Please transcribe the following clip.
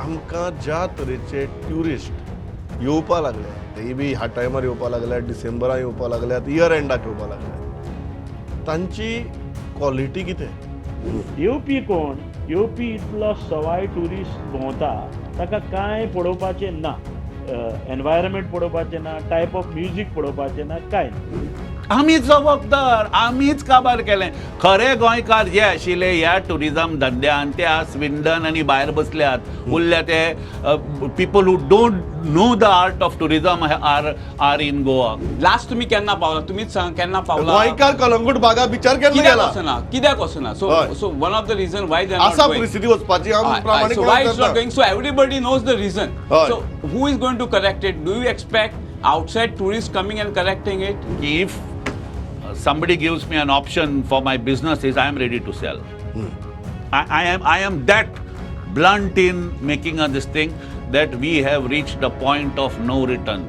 आमकां ज्या तरेचे ट्युरिस्ट येवपा लागले, तेय बी ह्या टायमार येवपा लागल्यात, डिसेंबरान येवपा लागल्यात, इयर एंडाक येवपा लागल्यात, तांची क्वॉलिटी कितें? येवपी कोण? येवपी इतलो सवाय ट्युरिस्ट भोंवता, ताका कांय पळोवपाचें ना. एनवायरमेंट पळोवपाचें ना, टायप ऑफ म्युजीक पळोवपाचें ना, कांय ना. आमीच जबाबदार, आमीच काबार केलें. खरे गोंयकार जे आशिल्ले ह्या टुरिझम धंद्यान ते आज स्विंडन आनी भायर बसल्यात. उरले ते people who don't know the art of tourism are in Goa. Last तुम्ही केन्ना पावला? तुम्हीच सांग केन्ना पावला? गोंयकार कलंगूट बागा बिचार केन्ना कित्याक गेला? वचना? कित्याक वचना? हय. So one of the reason why they are आसा नॉट गोइंग. परिस्थिती वचपाची आमी प्रामाणीक So why it's not करता. going? So everybody knows the reason. Right. So who is going to correct it? Do you expect outside tourists coming and correcting it? If somebody gives me an option for my businesses, I am ready to sell. I am that blunt in making this thing that we have reached the point of no return.